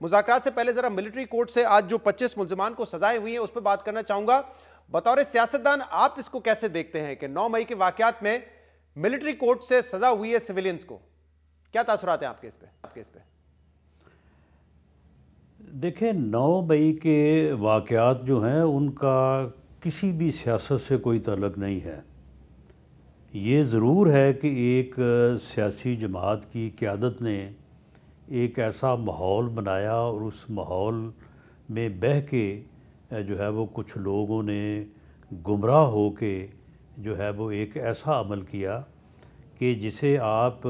मुज़ाकरात से पहले जरा मिलिट्री कोर्ट से आज जो 25 मुल्ज़िमान को सजाएं हुई हैं उस पर बात करना चाहूंगा। बतौर सियासतदान आप इसको कैसे देखते हैं कि 9 मई के वाकयात में मिलिट्री कोर्ट से सजा हुई है सिविलियंस को? क्या तासुरात हैं आपके इस पे? देखें, 9 मई के वाकयात जो हैं उनका किसी भी सियासत से कोई ताल्लुक़ नहीं है। ये ज़रूर है कि एक सियासी जमात की क़यादत ने एक ऐसा माहौल बनाया और उस माहौल में बह के जो है वो कुछ लोगों ने गुमराह हो के जो है वो एक ऐसा अमल किया कि जिसे आप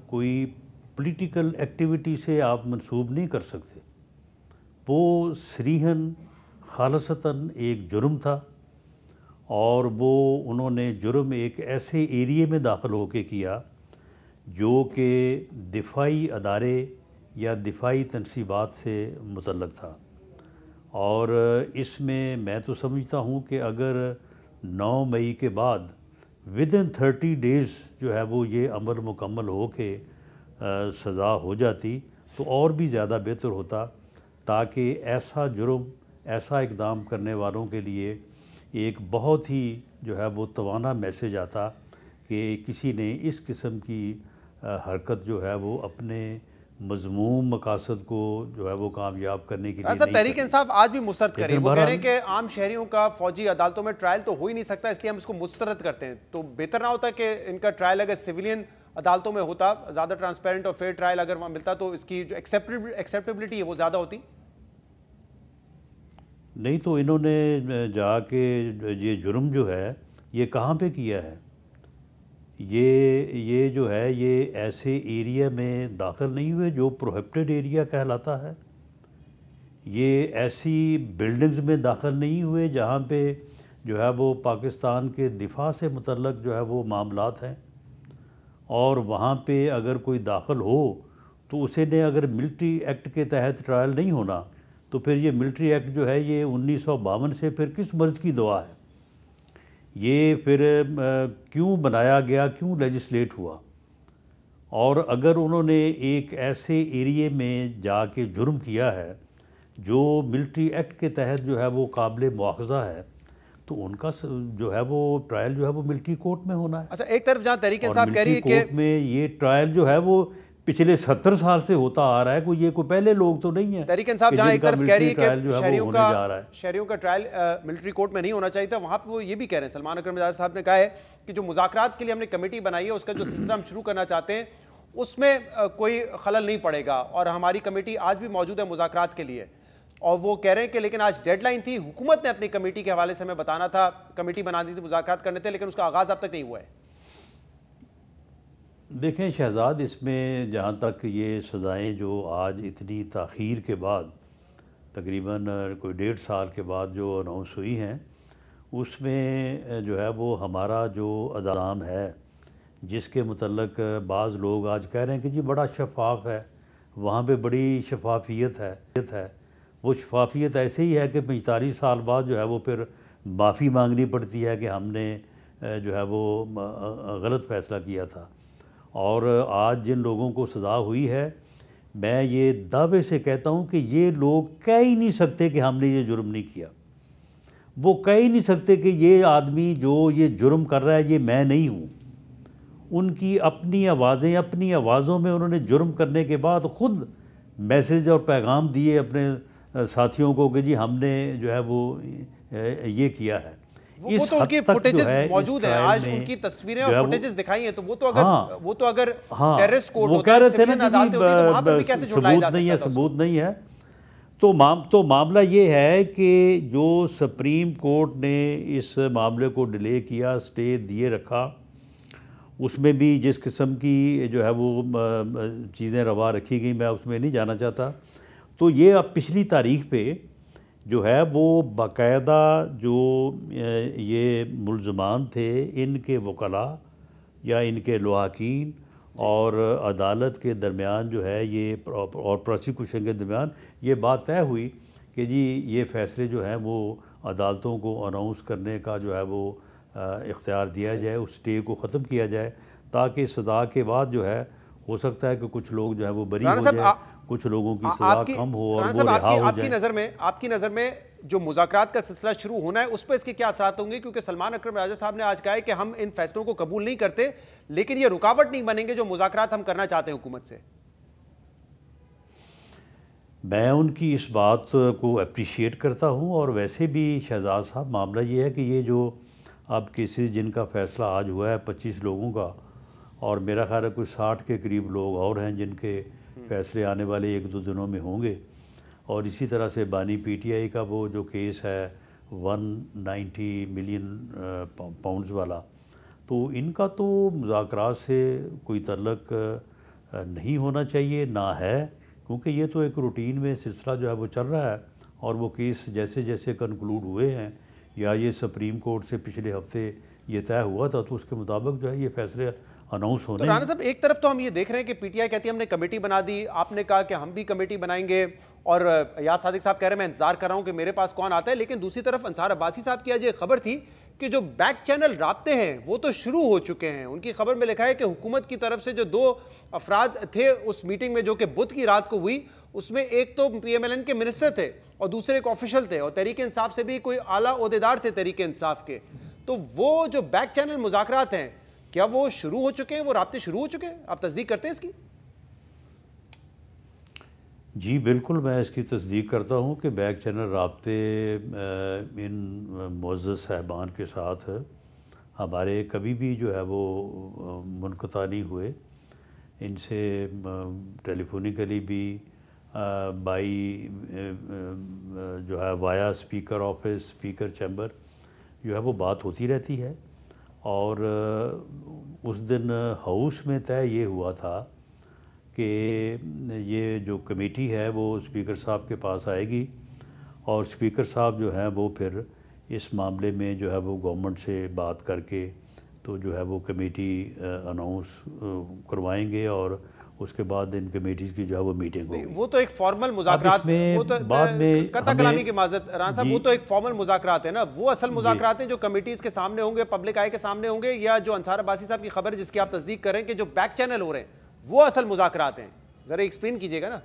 कोई पॉलिटिकल एक्टिविटी से आप मंसूब नहीं कर सकते। वो सरीहन खालसतन एक जुर्म था और वो उन्होंने जुर्म एक ऐसे एरिए में दाखिल होके किया जो कि दिफाई अदारे या दिफाई तनसीबात से मुतल्लक़ था। और इसमें मैं तो समझता हूँ कि अगर 9 मई के बाद विदिन 30 डेज़ जो है वो ये अमल मुकम्मल हो के सज़ा हो जाती तो और भी ज़्यादा बेहतर होता, ताकि ऐसा जुर्म, ऐसा इक़दाम करने वालों के लिए एक बहुत ही जो है वो तवाना मैसेज आता कि किसी ने इस किस्म की हरकत जो है वो अपने मज़मूम मकासद को जो है वो कामयाब करने के लिए नहीं। तहरीक इंसाफ आज भी मुस्तरद करें, वो कह रहे हैं कि आम शहरियों का फौजी अदालतों में ट्रायल तो हो ही नहीं सकता, इसलिए हम इसको मुस्तरद करते हैं। तो बेहतर ना होता कि इनका ट्रायल अगर सिविलियन अदालतों में होता, ज़्यादा ट्रांसपेरेंट और फेयर ट्रायल अगर वहाँ मिलता तो इसकी जो एक्सेप्टेबिलिटी है वो ज़्यादा होती? नहीं तो इन्होंने जाके ये जुर्म जो है ये कहाँ पे किया है? ये जो है ये ऐसे एरिया में दाखिल नहीं हुए जो प्रोहिबिटेड एरिया कहलाता है। ये ऐसी बिल्डिंग्स में दाखिल नहीं हुए जहाँ पे जो है वो पाकिस्तान के दिफा से मुतल्लक जो है वो मामलात हैं। और वहाँ पे अगर कोई दाखिल हो तो उसे ने अगर मिलिट्री एक्ट के तहत ट्रायल नहीं होना तो फिर ये मिलिट्री एक्ट जो है ये 1952 से फिर किस मर्ज़ की दुआ है? ये फिर क्यों बनाया गया, क्यों लेजिस्लेट हुआ? और अगर उन्होंने एक ऐसे एरिए में जाके जुर्म किया है जो मिलिट्री एक्ट के तहत जो है वो काबिल मुआख़ज़ा है तो उनका जो है वो ट्रायल जो है वो मिलिट्री कोर्ट में होना है। अच्छा, एक तरफ जहाँ तहरीक इंसाफ कह रही है कि कोर्ट में ये ट्रायल जो है वो पिछले 70 साल से होता आ रहा है, कोई ये कोई पहले लोग तो नहीं है। तहरीक इंसाफ जहाँ एक तरफ कह रही है कि शहरियों का ट्रायल मिलिट्री कोर्ट में नहीं होना चाहिए था, वहाँ पे वो ये भी कह रहे हैं, सलमान अकरम मिजाज साहब ने कहा है कि जो मुज़ाकरात के लिए हमने कमेटी बनाई है उसका जो सिलसिला हम शुरू करना चाहते हैं उसमें कोई खलल नहीं पड़ेगा और हमारी कमेटी आज भी मौजूद है मुज़ाकरात के लिए। और वो कह रहे हैं कि लेकिन आज डेडलाइन थी, हुकूमत ने अपनी कमेटी के हवाले से हमें बताना था, कमेटी बना दी थी, मुज़ाकरात करने थे, लेकिन उसका आगाज़ अब तक नहीं हुआ है। देखें शहजाद, इसमें जहाँ तक ये सज़ाएँ जो आज इतनी ताख़ीर के बाद तकरीबन कोई 1.5 साल के बाद जो अनाउंस हुई हैं उसमें जो है वो हमारा जो अदाम है जिसके मुतल्लक बाज़ लोग आज कह रहे हैं कि जी बड़ा शफाफ है, वहाँ पे बड़ी शफाफियत है। वो शफाफियत ऐसे ही है कि 45 साल बाद जो है वो फिर माफ़ी मांगनी पड़ती है कि हमने जो है वो गलत फ़ैसला किया था। और आज जिन लोगों को सज़ा हुई है, मैं ये दावे से कहता हूँ कि ये लोग कह ही नहीं सकते कि हमने ये जुर्म नहीं किया। वो कह ही नहीं सकते कि ये आदमी जो ये जुर्म कर रहा है ये मैं नहीं हूँ। उनकी अपनी आवाज़ें, अपनी आवाज़ों में उन्होंने जुर्म करने के बाद ख़ुद मैसेज और पैगाम दिए अपने साथियों को कि जी हमने जो है वो ये किया है। वो तो उनकी फुटेजेस मौजूद हैं, आज उनकी तस्वीरें और फुटेजेस दिखाई हैं, तो वो तो अगर टेररिस्ट कोर्ट वो कह रहे थे ना कि सबूत नहीं है। तो मामला ये है कि जो सुप्रीम कोर्ट ने इस मामले को डिले किया, स्टे दिए रखा, उसमें भी जिस किस्म की जो है वो चीज़ें रवा रखी गई, मैं उसमें नहीं जाना चाहता। तो ये अब पिछली तारीख पे जो है वो बाकायदा जो ये मुल्ज़मान थे, इनके वकला या इनके लवाकीन और अदालत के दरमियान जो है ये और प्रोसिक्यूशन के दरमियान ये बात तय हुई कि जी ये फ़ैसले जो हैं वो अदालतों को अनाउंस करने का जो है वो इख्तियार दिया जाए, उस स्टे को ख़त्म किया जाए, ताकि सज़ा के बाद जो है हो सकता है कि कुछ लोग जो है वो बरी हो जाए, कुछ लोगों की सजा कम हो और वो रिहा हो जाए। आपकी नज़र में जो मुज़ाकरात का सिलसिला शुरू होना है उस पर इसके क्या असरात होंगे? क्योंकि सलमान अकरम राजा साहब ने आज कहा है कि हम इन फैसलों को कबूल नहीं करते, लेकिन ये रुकावट नहीं बनेंगे जो मुज़ाकरात हम करना चाहते हैं हुकूमत से। मैं उनकी इस बात को अप्रिशिएट करता हूँ। और वैसे भी शहजाद साहब, मामला ये है कि ये जो अब केसेस जिनका फ़ैसला आज हुआ है 25 लोगों का, और मेरा ख्याल है कुछ 60 के करीब लोग और हैं जिनके फ़ैसले आने वाले 1-2 दिनों में होंगे। और इसी तरह से बानी पीटीआई का वो जो केस है 190 मिलियन पाउंड्स वाला, तो इनका तो मुज़ाकरात से कोई तल्लक नहीं होना चाहिए, ना है, क्योंकि ये तो एक रूटीन में सिलसिला जो है वो चल रहा है। और वो केस जैसे जैसे कंक्लूड हुए हैं या ये सुप्रीम कोर्ट से पिछले हफ्ते ये तय हुआ था, तो उसके मुताबिक जो है ये फैसले अनाउंस होने। तो राना साहब, एक तरफ तो हम ये देख रहे हैं कि पीटीआई कहती है हमने कमेटी बना दी, आपने कहा कि हम भी कमेटी बनाएंगे, और याद सादिक साहब कह रहे हैं मैं इंतजार कर रहा हूं कि मेरे पास कौन आता है। लेकिन दूसरी तरफ अंसार अब्बासी साहब की आज ये खबर थी कि जो बैक चैनल राब्ते हैं वो तो शुरू हो चुके हैं। उनकी खबर में लिखा है कि हुकूमत की तरफ से जो 2 अफराद थे उस मीटिंग में जो कि बुध की रात को हुई, उसमें एक तो पीएमएलएन के मिनिस्टर थे और दूसरे एक ऑफिशियल थे, और तहरीक इंसाफ से भी कोई आला ओहदेदार थे तहरीक इंसाफ के। तो वो जो बैक चैनल मुज़ाकरात हैं, क्या वो शुरू हो चुके हैं? वो राब्ते शुरू हो चुके हैं? आप तस्दीक करते हैं इसकी? जी बिल्कुल, मैं इसकी तस्दीक करता हूँ कि बैक चैनल राब्ते इन मुअज़्ज़ज़ साहिबान के साथ हमारे कभी भी जो है वो मुनक़ता नहीं हुए। इनसे टेलीफोनिकली भी बाई जो है via speaker office, speaker chamber जो है वो बात होती रहती है। और उस दिन हाउस में तय ये हुआ था कि ये जो कमेटी है वो स्पीकर साहब के पास आएगी, और स्पीकर साहब जो हैं वो फिर इस मामले में जो है वो गवर्नमेंट से बात करके तो जो है वो कमेटी अनाउंस करवाएंगे, और उसके बाद इन कमेटीज़ की जो है वो मीटिंग होगी। वो तो एक फॉर्मल मुज़ाकरात, वो तो बाद में कता कलामी की माज़रत राना साहब, वो तो एक फॉर्मल मुज़ाकरात है ना। वो असल मुज़ाकरात हैं जो कमेटीज़ के सामने होंगे, पब्लिक आई के सामने होंगे, या जो अंसार अब्बासी साहब की खबर है जिसकी आप तस्दीक करें कि जो बैक चैनल हो रहे हैं वो असल मुज़ाकरात हैं? ज़रा एक्सप्लेन कीजिएगा ना।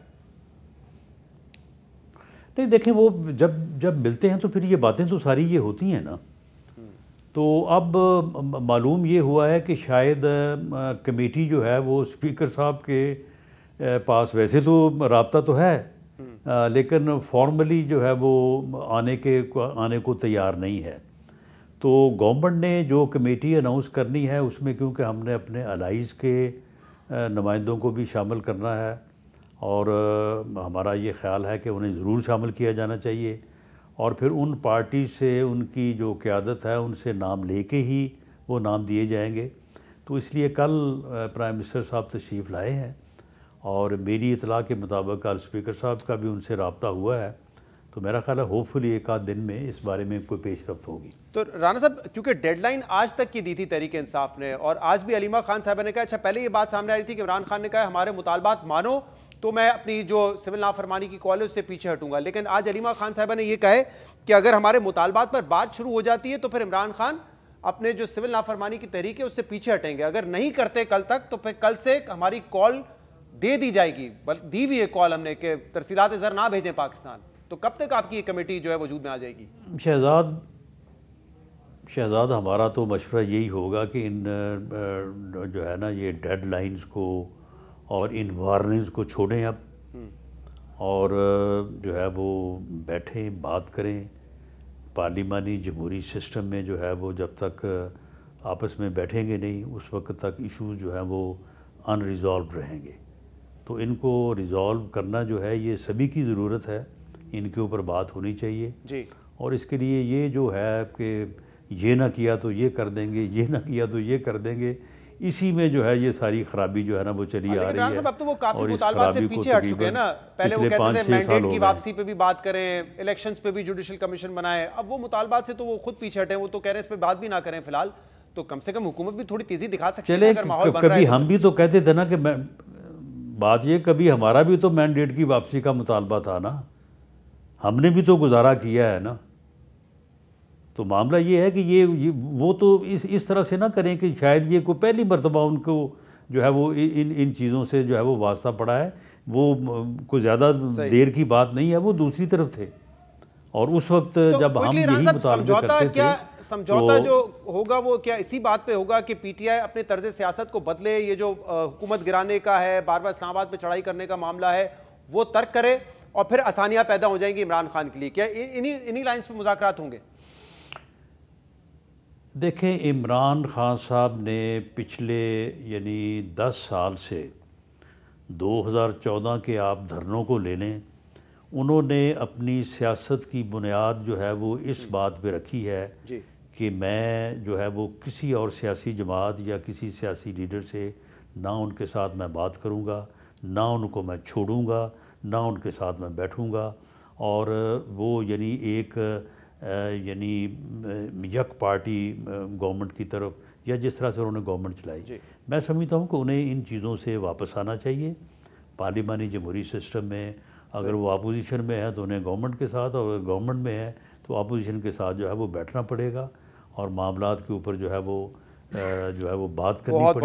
नहीं देखें, वो जब मिलते हैं तो फिर ये बातें तो सारी ये होती हैं ना। तो अब मालूम ये हुआ है कि शायद कमेटी जो है वो स्पीकर साहब के पास वैसे तो राब्ता तो है, लेकिन फॉर्मली जो है वो आने को तैयार नहीं है। तो गवर्नमेंट ने जो कमेटी अनाउंस करनी है उसमें, क्योंकि हमने अपने अलाइज़ के नुमाइंदों को भी शामिल करना है, और हमारा ये ख्याल है कि उन्हें ज़रूर शामिल किया जाना चाहिए, और फिर उन पार्टी से उनकी जो क़यादत है उनसे नाम लेके ही वो नाम दिए जाएंगे। तो इसलिए कल प्राइम मिनिस्टर साहब तशरीफ़ लाए हैं, और मेरी इतला के मुताबिक कल स्पीकर साहब का भी उनसे रब्ता हुआ है। तो मेरा ख्याल है होपफुली एक आध दिन में इस बारे में कोई पेशरफ्त होगी। तो राना साहब, क्योंकि डेडलाइन आज तक की दी थी तहरीक इंसाफ ने, और आज भी अलीमा खान साहब ने कहा, अच्छा पहले ये बात सामने आ रही थी कि इमरान खान ने कहा हमारे मुतालबात मानो तो मैं अपनी जो सिविल नाफरमानी की कॉल है उससे पीछे हटूंगा, लेकिन आज अलीमा खान साहबा ने यह कहा है कि अगर हमारे मुतालबात पर बात शुरू हो जाती है तो फिर इमरान खान अपने जो सिविल नाफरमानी की तहरीक है उससे पीछे हटेंगे। अगर नहीं करते कल तक तो फिर कल से हमारी कॉल दे दी जाएगी, दी हुई है कॉल हमने कि तरसीलात ज़र ना भेजें पाकिस्तान। तो कब तक आपकी ये कमेटी जो है वजूद में आ जाएगी? शहजाद हमारा तो मशवरा यही होगा कि इन जो है ना ये डेडलाइंस को और इन वार्निंग्स को छोड़ें अब, और जो है वो बैठें, बात करें। पार्लिमानी जमहूरी सिस्टम में जो है वो जब तक आपस में बैठेंगे नहीं उस वक्त तक इश्यूज़ जो हैं वो अनरिजॉल्व रहेंगे। तो इनको रिज़ॉल्व करना जो है ये सभी की ज़रूरत है, इनके ऊपर बात होनी चाहिए जी। और इसके लिए ये जो है कि ये ना किया तो ये कर देंगे, ये ना किया तो ये कर देंगे, इसी में जो है ये सारी खराबी जो है ना वो चली आ रही है। अब तो वो काफी मुतालबात से पीछे हट चुके हैं ना। पहले वो कहते थे मैंडेट की वापसी पे भी बात करें, इलेक्शंस पे भी जुडिशल कमीशन बनाए, अब वो मुतालबात से तो वो खुद पीछे हटे। वो तो कह रहे हैं इस पे बात भी ना करें फिलहाल, तो कम से कम हुकूमत भी थोड़ी तेजी दिखा सकती है अगर माहौल बन रहा है। कभी हम भी तो कहते थे ना कि बात ये, कभी हमारा भी तो मैंडेट की वापसी का मुतालबा था ना, हमने भी तो गुजारा किया है ना। तो मामला ये है कि ये वो तो इस तरह से ना करें कि शायद ये कोई पहली मरतबा उनको जो है वो इन चीज़ों से जो है वो वास्ता पड़ा है। वो कोई ज़्यादा देर की बात नहीं है, वो दूसरी तरफ थे। और उस वक्त तो जब हम यही मुतालबे करते थे, समझौता जो होगा वो क्या इसी बात पे होगा कि पीटीआई अपने तर्ज सियासत को बदले, ये जो हुकूमत गिराने का है, बार बार इस्लामाबाद पे चढ़ाई करने का मामला है, वो तर्क करे और फिर आसानियां पैदा हो जाएंगी इमरान खान के लिए? क्या इन्हीं लाइंस पे मुज़ाकरात होंगे? देखें, इमरान खान साहब ने पिछले यानी 10 साल से 2014 के आप धरनों को ले लें, उन्होंने अपनी सियासत की बुनियाद जो है वो इस बात पे रखी है कि मैं जो है वो किसी और सियासी जमात या किसी सियासी लीडर से ना उनके साथ मैं बात करूँगा, ना उनको मैं छोड़ूंगा, ना उनके साथ मैं बैठूँगा। और वो यानी एक यानी यक पार्टी गवर्नमेंट की तरफ, या जिस तरह से उन्होंने गवर्नमेंट चलाई, मैं समझता हूँ कि उन्हें इन चीज़ों से वापस आना चाहिए। पार्लिमानी जमहूरी सिस्टम में अगर वो अपोजिशन में है तो उन्हें गवर्नमेंट के साथ, और गवर्नमेंट में है तो अपोजिशन के साथ जो है वो बैठना पड़ेगा और मामलात के ऊपर जो है वो बात करनी पड़ेगी।